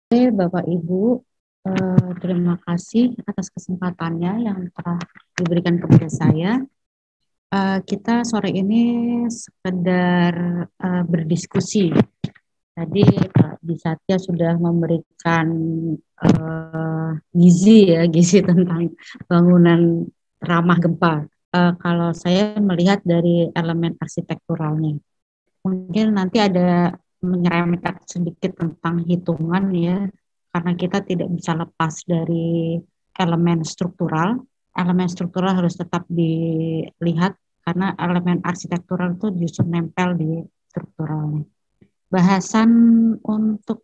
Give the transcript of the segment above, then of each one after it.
Bapak Ibu, terima kasih atas kesempatannya yang telah diberikan kepada saya. Kita sore ini sekedar berdiskusi. Tadi Pak Bisatya sudah memberikan gizi tentang bangunan ramah gempa. Kalau saya melihat dari elemen arsitekturalnya, mungkin nanti ada menyerempet sedikit tentang hitungan ya, karena kita tidak bisa lepas dari elemen struktural. Elemen struktural harus tetap dilihat karena elemen arsitektural itu justru nempel di strukturalnya. Bahasan untuk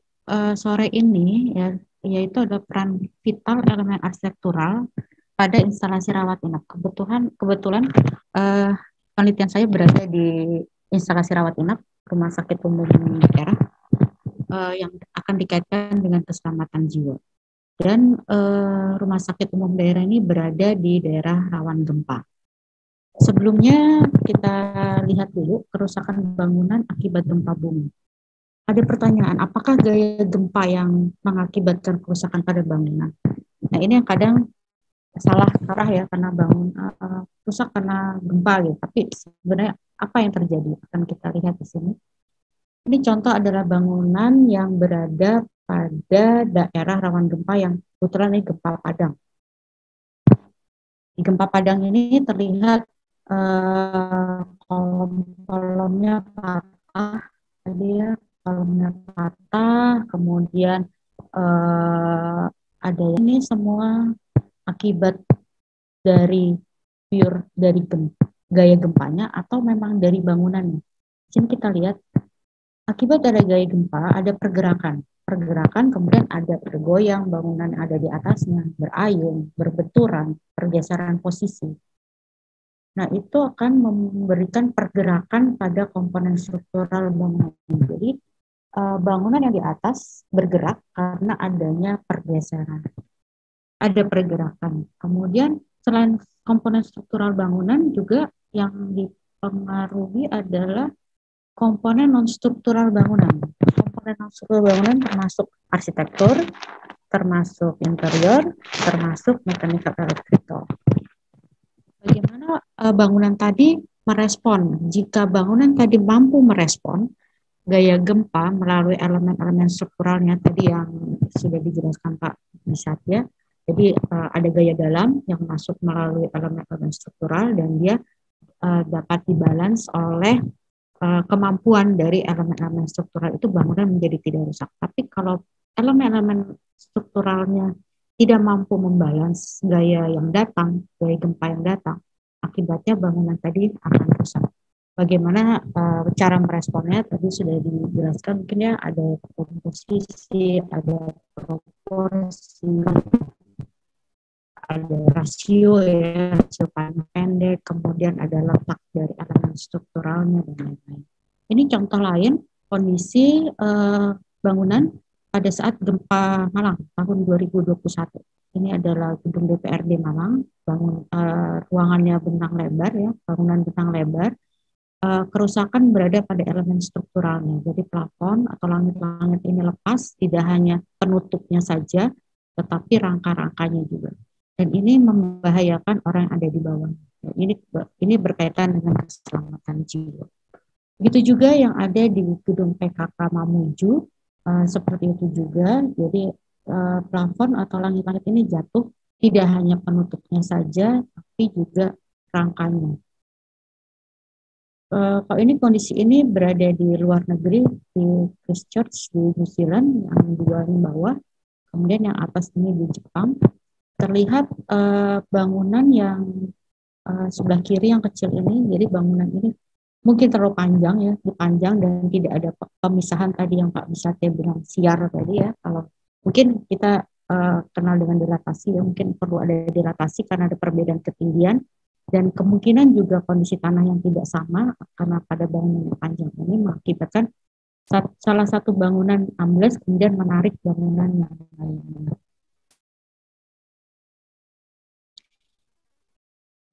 sore ini ya, yaitu ada peran vital elemen arsitektural pada instalasi rawat inap. Kebetulan penelitian saya berada di instalasi rawat inap Rumah Sakit Umum Daerah yang akan dikaitkan dengan keselamatan jiwa. Dan Rumah Sakit Umum Daerah ini berada di daerah rawan gempa. Sebelumnya kita lihat dulu kerusakan bangunan akibat gempa bumi. Ada pertanyaan, apakah gaya gempa yang mengakibatkan kerusakan pada bangunan? Nah, ini yang kadang salah arah ya, karena rusak karena gempa gitu. Tapi sebenarnya apa yang terjadi akan kita lihat di sini. Ini contoh adalah bangunan yang berada pada daerah rawan gempa yang kebetulan ini gempa Padang. Di gempa Padang ini terlihat kolom-kolomnya patah, kolomnya patah, kemudian ada ini semua akibat dari gaya gempanya atau memang dari bangunannya. Di sini kita lihat akibat dari gaya gempa ada pergerakan, kemudian ada bergoyang, bangunan ada di atasnya, berayun, berbenturan, pergeseran posisi. Nah, itu akan memberikan pergerakan pada komponen struktural bangunan. Jadi, bangunan yang di atas bergerak karena adanya pergeseran. Ada pergerakan. Kemudian, selain komponen struktural bangunan, juga yang dipengaruhi adalah komponen non-struktural bangunan. Komponen non-struktural bangunan termasuk arsitektur, termasuk interior, termasuk mechanical electrical. Bagaimana bangunan tadi merespon? Jika bangunan tadi mampu merespon gaya gempa melalui elemen-elemen strukturalnya tadi yang sudah dijelaskan Pak Bisatya. Jadi ada gaya dalam yang masuk melalui elemen-elemen struktural dan dia dapat dibalans oleh kemampuan dari elemen-elemen struktural itu, bangunan menjadi tidak rusak. Tapi kalau elemen-elemen strukturalnya tidak mampu membalans gaya gempa yang datang, akibatnya bangunan tadi akan rusak. Bagaimana cara meresponnya tadi sudah dijelaskan, mungkin ya ada komposisi, ada proporsi, ada rasio ya, rasio panjang pendek, kemudian ada letak dari elemen strukturalnya dan lain-lain. Ini contoh lain kondisi bangunan pada saat gempa Malang tahun 2021. Ini adalah gedung DPRD Malang, ruangannya bentang lebar ya, bangunan bentang lebar. Kerusakan berada pada elemen strukturalnya. Jadi plafon atau langit-langit ini lepas, tidak hanya penutupnya saja, tetapi rangka-rangkanya juga. Dan ini membahayakan orang yang ada di bawah. Ini berkaitan dengan keselamatan jiwa. Begitu juga yang ada di gedung PKK Mamuju, seperti itu juga. Jadi plafon atau langit-langit ini jatuh, tidak hanya penutupnya saja, tapi juga rangkanya. Kalau ini kondisi ini berada di luar negeri, di Christchurch di New Zealand, yang dua di bawah, kemudian yang atas ini di Jepang. Terlihat bangunan yang sebelah kiri yang kecil ini, jadi bangunan ini mungkin terlalu panjang ya, dipanjang dan tidak ada pemisahan tadi yang Pak Bisatya bilang siar tadi ya. Kalau mungkin kita kenal dengan dilatasi ya, mungkin perlu ada dilatasi karena ada perbedaan ketinggian dan kemungkinan juga kondisi tanah yang tidak sama karena pada bangunan yang panjang ini mengakibatkan salah satu bangunan ambles kemudian menarik bangunan yang lainnya.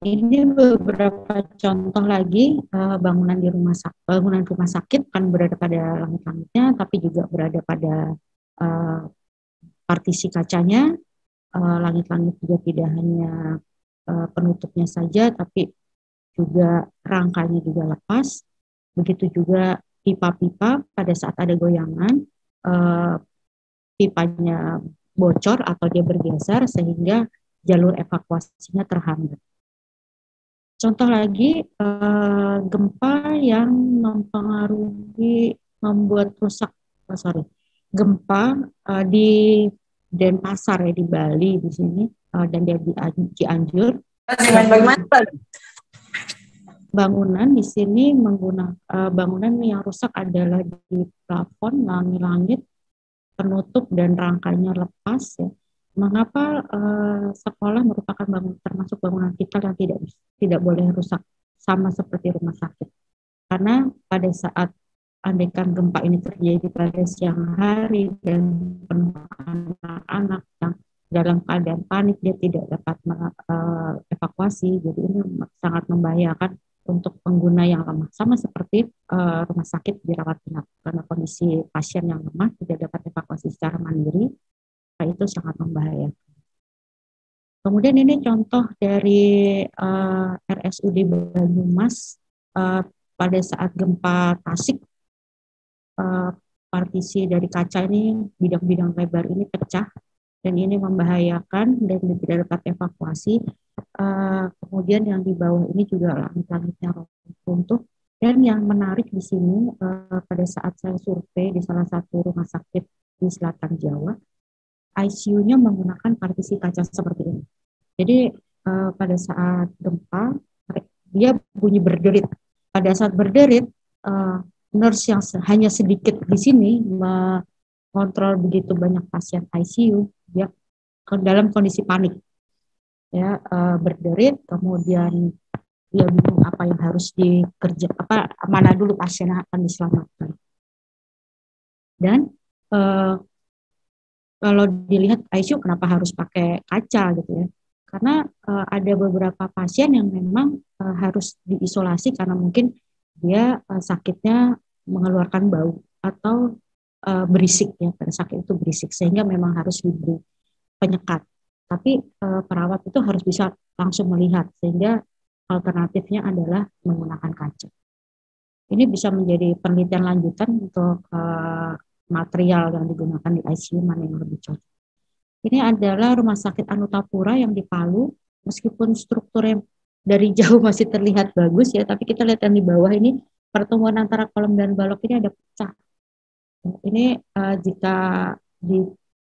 Ini beberapa contoh lagi bangunan rumah sakit kan berada pada langit-langitnya, tapi juga berada pada partisi kacanya, langit-langit juga tidak hanya penutupnya saja, tapi juga rangkanya juga lepas. Begitu juga pipa-pipa pada saat ada goyangan, pipanya bocor atau dia bergeser sehingga jalur evakuasinya terhambat. Contoh lagi, gempa yang mempengaruhi, membuat rusak, gempa di Denpasar ya, di Bali di sini, dan dia di Cianjur. Bangunan di sini menggunakan bangunan yang rusak adalah di plafon, langit-langit, penutup dan rangkanya lepas ya. Mengapa sekolah merupakan termasuk bangunan vital yang tidak boleh rusak, sama seperti rumah sakit? Karena pada saat andaikan gempa ini terjadi pada siang hari dan penuh anak-anak yang dalam keadaan panik, dia tidak dapat evakuasi, jadi ini sangat membahayakan untuk pengguna yang lemah, sama seperti rumah sakit dirawat inap, karena kondisi pasien yang lemah tidak dapat evakuasi secara mandiri, itu sangat membahayakan. Kemudian ini contoh dari RSUD Banyumas pada saat gempa Tasik, partisi dari kaca ini, bidang-bidang lebar ini pecah dan ini membahayakan dan tidak dapat evakuasi. Kemudian yang di bawah ini juga langit-langitnya runtuh. Dan yang menarik di sini, pada saat saya survei di salah satu rumah sakit di Selatan Jawa, ICU-nya menggunakan partisi kaca seperti ini. Jadi pada saat gempa, dia bunyi berderit. Pada saat berderit, nurse yang hanya sedikit di sini mengontrol begitu banyak pasien ICU, dia dalam kondisi panik, ya, berderit, kemudian dia bingung apa yang harus dikerjakan, mana dulu pasien yang akan diselamatkan. Dan kalau dilihat ICU kenapa harus pakai kaca gitu ya? Karena ada beberapa pasien yang memang harus diisolasi karena mungkin dia sakitnya mengeluarkan bau atau berisik ya, pada sakit itu berisik sehingga memang harus diberi penyekat. Tapi perawat itu harus bisa langsung melihat, sehingga alternatifnya adalah menggunakan kaca. Ini bisa menjadi penelitian lanjutan untuk material yang digunakan di ICU mana yang lebih cocok. Ini adalah Rumah Sakit Anutapura yang di Palu, meskipun strukturnya dari jauh masih terlihat bagus ya, tapi kita lihat yang di bawah ini, pertemuan antara kolom dan balok ini ada pecah. Ini jika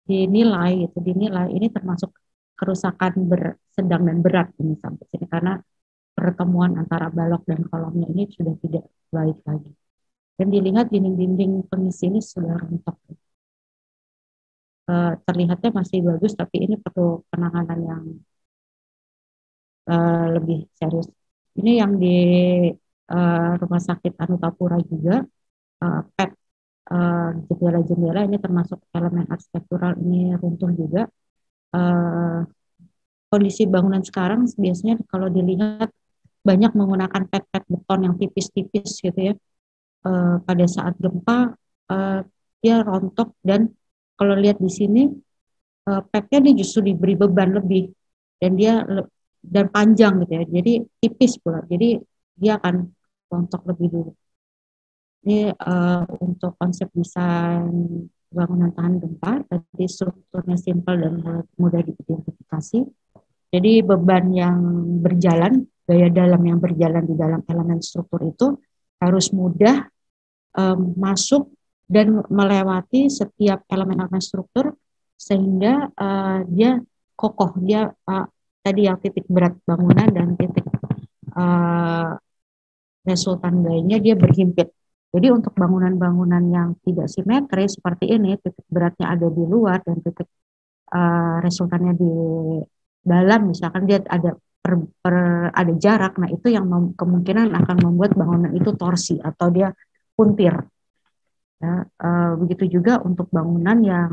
dinilai ini termasuk kerusakan sedang dan berat ini sampai sini, karena pertemuan antara balok dan kolomnya ini sudah tidak baik lagi. Dan dilihat dinding-dinding pengisi ini sudah rontok. Terlihatnya masih bagus, tapi ini perlu penanganan yang lebih serius. Ini yang di Rumah Sakit Anutapura juga, PET jendela-jendela ini termasuk elemen arsitektural ini runtuh juga. Kondisi bangunan sekarang biasanya kalau dilihat banyak menggunakan PET beton yang tipis-tipis gitu ya. Pada saat gempa dia rontok, dan kalau lihat di sini PET-nya ini justru diberi beban lebih dan dan panjang gitu ya. Jadi tipis pula. Jadi dia akan rontok lebih dulu. Ini untuk konsep desain bangunan tahan gempa, tadi strukturnya simpel dan mudah diidentifikasi. Jadi beban yang berjalan, gaya dalam yang berjalan di dalam elemen struktur itu harus mudah masuk dan melewati setiap elemen-elemen struktur sehingga dia kokoh. Dia tadi yang titik berat bangunan dan titik resultan gayanya dia berhimpit. Jadi untuk bangunan-bangunan yang tidak simetris seperti ini, titik beratnya ada di luar dan titik resultannya di dalam, misalkan dia ada ada jarak, nah itu yang kemungkinan akan membuat bangunan itu torsi atau dia puntir. Ya, begitu juga untuk bangunan yang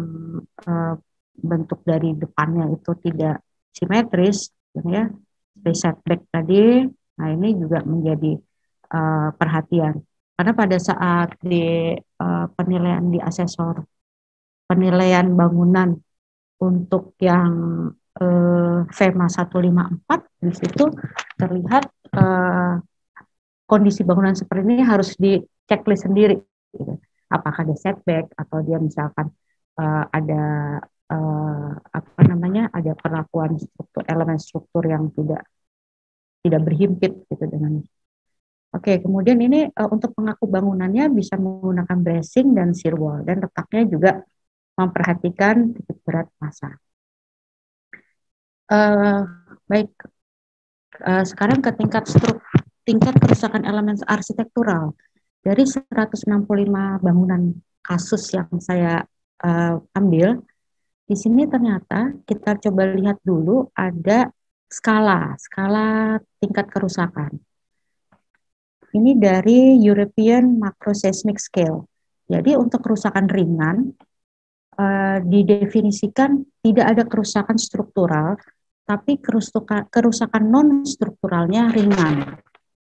bentuk dari depannya itu tidak simetris, ya, space setback tadi, nah ini juga menjadi perhatian. Karena pada saat di penilaian di asesor penilaian bangunan Untuk yang FEMA 154 di situ terlihat kondisi bangunan seperti ini harus di checklist sendiri, gitu. Apakah ada setback atau dia misalkan ada apa namanya, ada perlakuan struktur, elemen struktur yang tidak berhimpit gitu dengan. Oke, kemudian ini untuk pengaku bangunannya bisa menggunakan bracing dan shear wall, dan letaknya juga memperhatikan titik berat massa. Baik, sekarang ke tingkat kerusakan elemen arsitektural. Dari 165 bangunan kasus yang saya ambil, di sini ternyata kita coba lihat dulu ada skala tingkat kerusakan. Ini dari European Macroseismic Scale. Jadi untuk kerusakan ringan didefinisikan tidak ada kerusakan struktural, tapi kerusakan non strukturalnya ringan.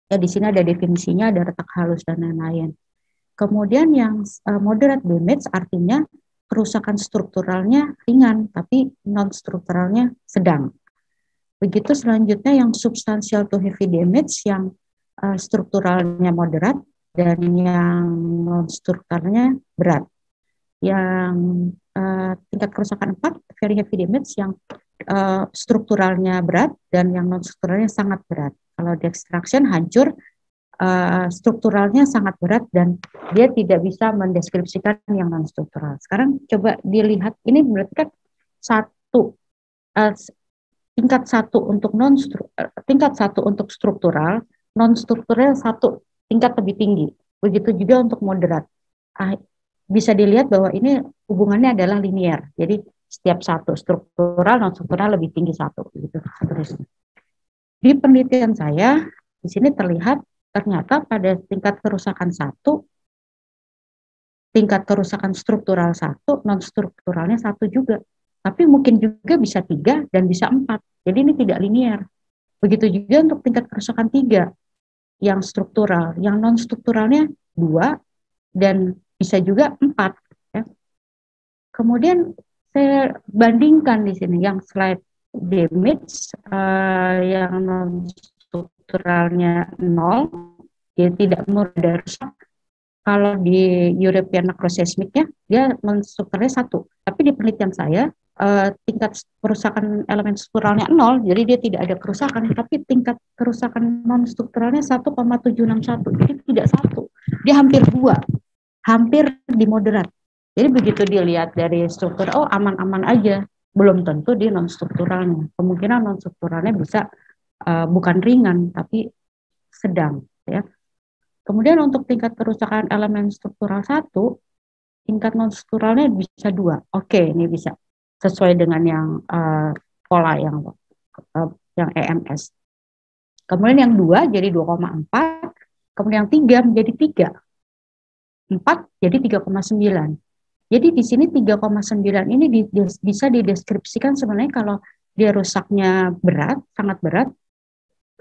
Ya, di sini ada definisinya, ada retak halus dan lain-lain. Kemudian yang moderate damage artinya kerusakan strukturalnya ringan, tapi non strukturalnya sedang. Begitu selanjutnya yang substantial to heavy damage, yang strukturalnya moderat dan yang non strukturalnya berat. Yang tingkat kerusakan 4, very heavy damage, yang strukturalnya berat dan yang non strukturalnya sangat berat. Kalau destruction hancur, strukturalnya sangat berat dan dia tidak bisa mendeskripsikan yang non struktural. Sekarang coba dilihat, ini berarti kan tingkat satu untuk tingkat satu untuk struktural, non struktural satu tingkat lebih tinggi. Begitu juga untuk moderat. Bisa dilihat bahwa ini hubungannya adalah linear. Jadi setiap satu struktural, non struktural lebih tinggi satu, gitu. Di penelitian saya di sini terlihat ternyata pada tingkat kerusakan 1, tingkat kerusakan struktural 1, non strukturalnya 1 juga. Tapi mungkin juga bisa 3 dan bisa 4. Jadi ini tidak linear. Begitu juga untuk tingkat kerusakan 3 yang struktural, yang non strukturalnya 2 dan bisa juga 4. Ya. Kemudian saya bandingkan di sini yang slide damage yang non strukturalnya 0, dia tidak mudah rusak. Kalau di European Macroseismic-nya dia non strukturalnya 1. Tapi di penelitian saya tingkat kerusakan elemen strukturalnya 0, jadi dia tidak ada kerusakan, tapi tingkat kerusakan non strukturalnya 1,761, jadi tidak 1, dia hampir 2, hampir di moderat. Jadi begitu dilihat dari struktur, oh aman-aman aja, belum tentu dia non strukturalnya. Kemungkinan non strukturalnya bisa bukan ringan tapi sedang, ya. Kemudian untuk tingkat kerusakan elemen struktural 1, tingkat non strukturalnya bisa 2. Oke, ini bisa sesuai dengan yang pola yang EMS. Kemudian yang 2 jadi 2,4, kemudian yang 3 menjadi 3. 4 jadi 3,9. Jadi di sini 3,9 ini bisa dideskripsikan sebenarnya kalau dia rusaknya berat, sangat berat,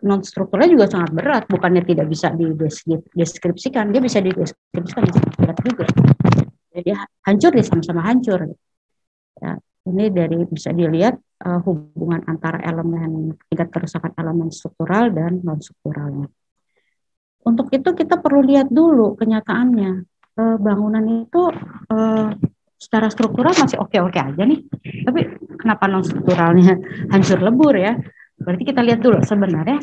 non strukturalnya juga sangat berat, bukannya tidak bisa dideskripsikan, dia bisa dideskripsikan sangat berat juga. Jadi hancur, dia sama-sama hancur. Ya, ini bisa dilihat hubungan antara elemen tingkat kerusakan elemen struktural dan non strukturalnya. Untuk itu kita perlu lihat dulu kenyataannya. Bangunan itu secara struktural masih oke-oke aja nih, tapi kenapa non strukturalnya hancur lebur ya? Berarti kita lihat dulu sebenarnya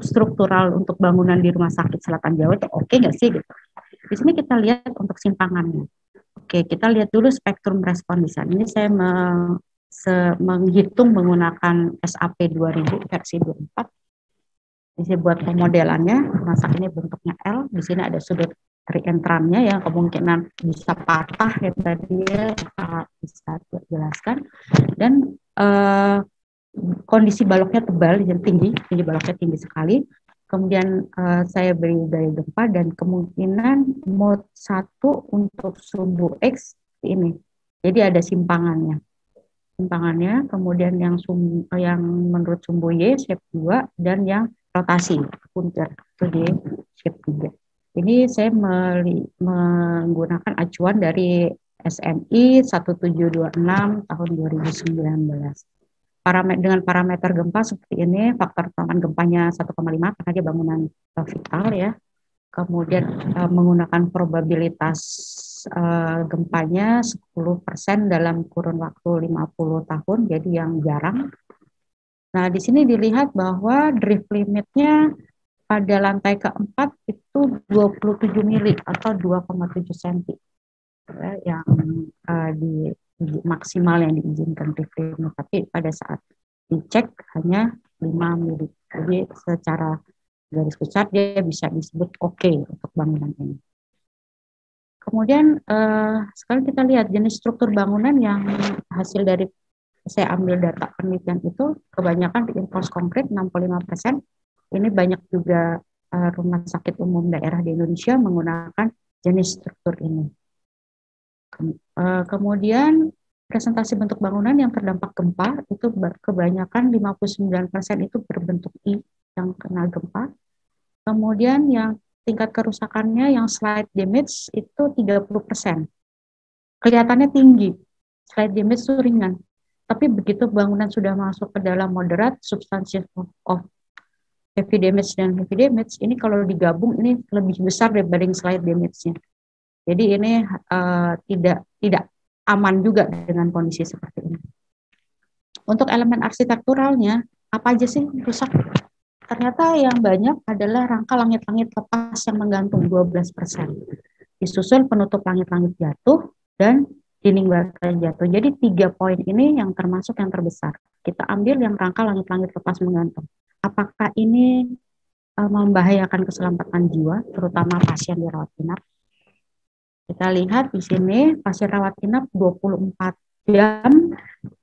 struktural untuk bangunan di Rumah Sakit Selatan Jawa itu oke nggak sih gitu. Di sini kita lihat untuk simpangannya. Oke, kita lihat dulu spektrum respon di sana. Ini saya menghitung menggunakan SAP 2000 versi 24. Ini buat pemodelannya, rumah sakit ini bentuknya L. Di sini ada sudut reentrantnya yang kemungkinan bisa patah ya tadi ya, bisa jelaskan. Dan kondisi baloknya tebal dan tinggi baloknya tinggi sekali. Kemudian saya beri gaya gempa dan kemungkinan mode 1 untuk sumbu X ini. Jadi ada simpangannya, kemudian yang menurut sumbu Y shape 2 dan yang rotasi punter itu di shape 3. Ini saya menggunakan acuan dari SNI 1726 tahun 2019. Dengan parameter gempa seperti ini, faktor kerawanan gempanya 1,5 karena dia bangunan vital ya. Kemudian menggunakan probabilitas gempanya 10% dalam kurun waktu 50 tahun, jadi yang jarang. Nah, di sini dilihat bahwa drift limitnya pada lantai keempat itu 27 mili atau 2,7 cm yang di maksimal yang diizinkan drift limit, tapi pada saat dicek hanya 5 mili. Jadi secara garis besar dia bisa disebut oke untuk bangunan ini. Kemudian sekarang kita lihat jenis struktur bangunan yang hasil dari saya ambil data penelitian itu kebanyakan reinforced concrete 65%. Ini banyak juga rumah sakit umum daerah di Indonesia menggunakan jenis struktur ini. Kemudian presentasi bentuk bangunan yang terdampak gempa itu kebanyakan 59% itu berbentuk I yang kena gempa. Kemudian yang tingkat kerusakannya yang slide damage itu 30%. Kelihatannya tinggi, slide damage itu ringan. Tapi begitu bangunan sudah masuk ke dalam moderate, substansial of heavy damage dan heavy damage, ini kalau digabung ini lebih besar dibanding slide damage-nya. Jadi ini tidak aman juga dengan kondisi seperti ini. Untuk elemen arsitekturalnya, apa aja sih rusak? Ternyata yang banyak adalah rangka langit-langit lepas yang menggantung 12%. Disusul penutup langit-langit jatuh dan dinding bata jatuh. Jadi 3 poin ini yang termasuk yang terbesar. Kita ambil yang rangka langit-langit lepas menggantung. Apakah ini membahayakan keselamatan jiwa, terutama pasien di rawat inap? Kita lihat di sini pasien rawat inap 24 jam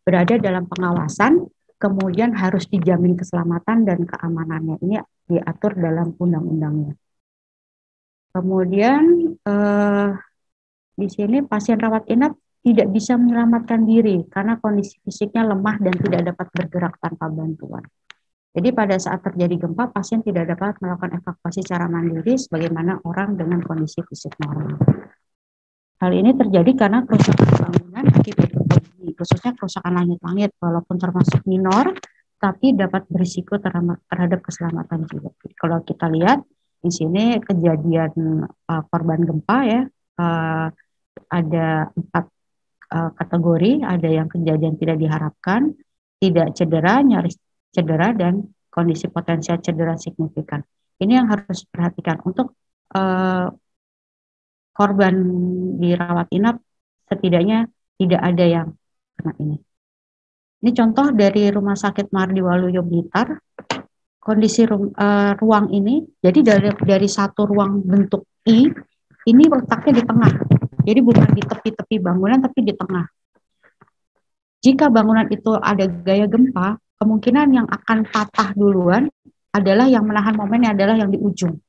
berada dalam pengawasan, kemudian harus dijamin keselamatan dan keamanannya. Ini diatur dalam undang-undangnya. Kemudian di sini pasien rawat inap tidak bisa menyelamatkan diri karena kondisi fisiknya lemah dan tidak dapat bergerak tanpa bantuan. Jadi pada saat terjadi gempa, pasien tidak dapat melakukan evakuasi secara mandiri sebagaimana orang dengan kondisi fisik normal. Hal ini terjadi karena kerusakan bangunan akibat gempa bumi, khususnya kerusakan langit-langit, walaupun termasuk minor, tapi dapat berisiko terhadap keselamatan jiwa. Kalau kita lihat di sini kejadian korban gempa ya, ada 4 kategori, ada yang kejadian tidak diharapkan, tidak cedera, nyaris cedera, dan kondisi potensial cedera signifikan. Ini yang harus diperhatikan. Untuk korban dirawat inap setidaknya tidak ada yang kena ini. Ini contoh dari Rumah Sakit Mardi Waluyo Blitar. Kondisi ruang ini, jadi dari satu ruang bentuk I, ini letaknya di tengah. Jadi bukan di tepi-tepi bangunan, tapi di tengah. Jika bangunan itu ada gaya gempa, kemungkinan yang akan patah duluan adalah yang menahan momennya adalah yang di ujung.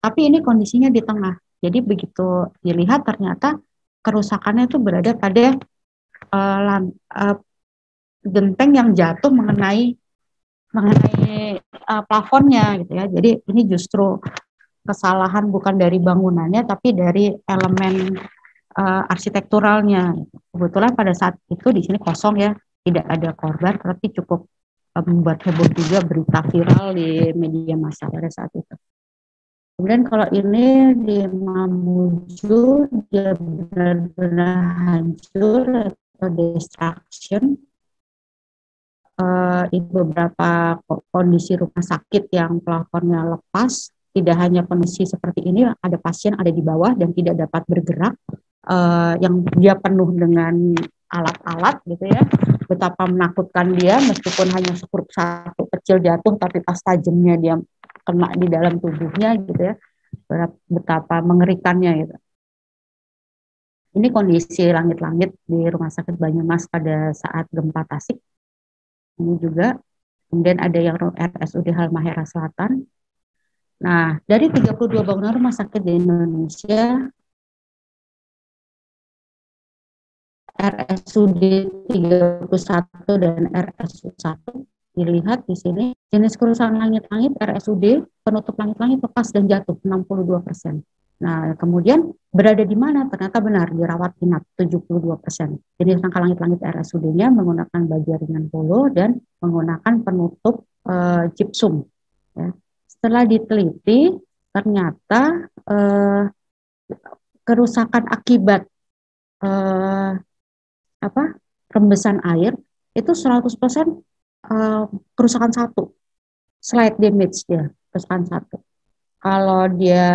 Tapi ini kondisinya di tengah. Jadi begitu dilihat ternyata kerusakannya itu berada pada genteng yang jatuh mengenai plafonnya gitu ya. Jadi ini justru kesalahan bukan dari bangunannya tapi dari elemen arsitekturalnya. Kebetulan pada saat itu di sini kosong ya, tidak ada korban, tapi cukup membuat heboh juga berita viral di media massa pada saat itu. Kemudian kalau ini di Mamuju dia benar-benar hancur atau destruction. Di beberapa kondisi rumah sakit yang plafonnya lepas, tidak hanya kondisi seperti ini, ada pasien ada di bawah dan tidak dapat bergerak, yang dia penuh dengan alat-alat gitu ya. Betapa menakutkan dia, meskipun hanya skrup satu kecil jatuh, tapi pas tajamnya dia kena di dalam tubuhnya gitu ya, betapa mengerikannya gitu. Ini kondisi langit-langit di Rumah Sakit Banyumas pada saat gempa Tasik. Ini juga, kemudian ada yang RSUD Halmahera Selatan. Nah, dari 32 bangunan rumah sakit di Indonesia, RSUD 31 dan RSUD 1 dilihat di sini, jenis kerusakan langit-langit RSUD, penutup langit-langit lepas dan jatuh 62%. Nah, kemudian berada di mana? Ternyata benar, dirawat inap 72%. Jadi rangka langit-langit RSUD-nya menggunakan baja ringan polo dan menggunakan penutup gypsum. Ya. Setelah diteliti, ternyata kerusakan akibat eh, apa rembesan air itu 100% kerusakan satu, slight damage dia, kerusakan satu. Kalau dia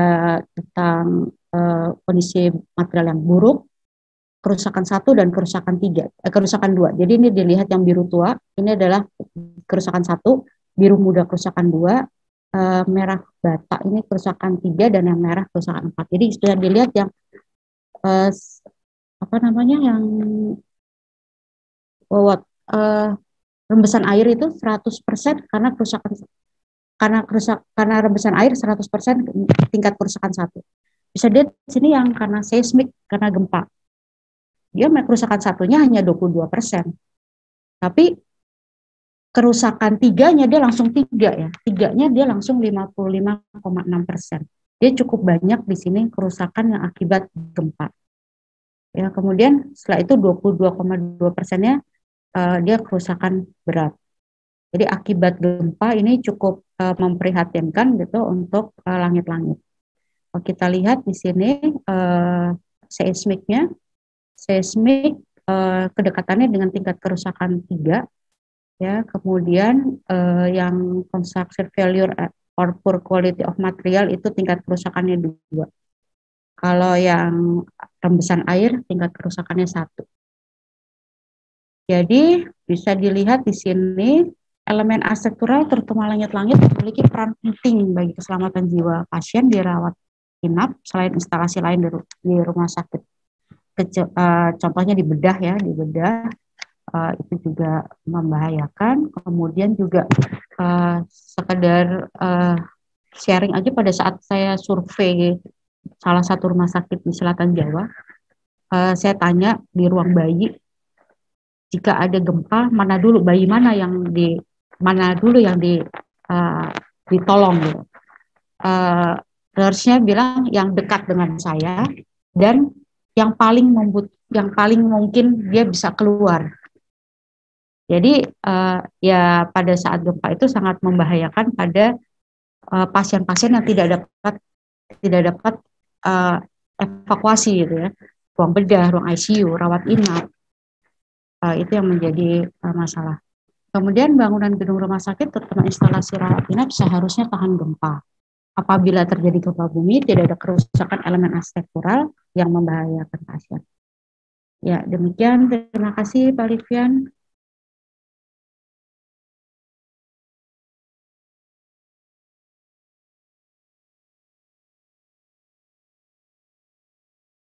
tentang kondisi material yang buruk, kerusakan satu dan kerusakan tiga, kerusakan dua. Jadi ini dilihat yang biru tua, ini adalah kerusakan satu, biru muda kerusakan dua, merah bata ini kerusakan tiga, dan yang merah kerusakan empat. Jadi sudah dilihat yang apa namanya yang rembesan air itu 100% karena rembesan air 100% tingkat kerusakan satu. Bisa dilihat di sini yang karena seismik, karena gempa. Dia kerusakan satunya hanya 22%. Tapi kerusakan tiganya dia langsung tiga ya. Tiganya dia langsung 55,6%. Dia cukup banyak di sini kerusakan yang akibat gempa. Ya, kemudian setelah itu 22,2%-nya dia kerusakan berat. Jadi akibat gempa ini cukup memprihatinkan gitu untuk langit-langit. Kita lihat di sini seismiknya, seismik kedekatannya dengan tingkat kerusakan 3, ya. Kemudian yang construction failure or poor quality of material itu tingkat kerusakannya 2. Kalau yang rembesan air tingkat kerusakannya 1. Jadi bisa dilihat di sini elemen arsitektural terutama langit-langit memiliki peran penting bagi keselamatan jiwa pasien dirawat inap selain instalasi lain di rumah sakit. Contohnya di bedah ya, di bedah itu juga membahayakan. Kemudian juga sekedar sharing aja, pada saat saya survei salah satu rumah sakit di Selatan Jawa, saya tanya di ruang bayi, jika ada gempa mana dulu bayi mana dulu yang ditolong gitu. Nurse-nya bilang yang dekat dengan saya dan yang paling mungkin dia bisa keluar. Jadi ya pada saat gempa itu sangat membahayakan pada pasien-pasien yang tidak dapat evakuasi gitu ya. Ruang bedah, ruang ICU, rawat inap. Itu yang menjadi masalah. Kemudian bangunan gedung rumah sakit terutama instalasi rawat inap seharusnya tahan gempa. Apabila terjadi gempa bumi, tidak ada kerusakan elemen arsitektural yang membahayakan pasien. Ya, demikian. Terima kasih Pak Livian.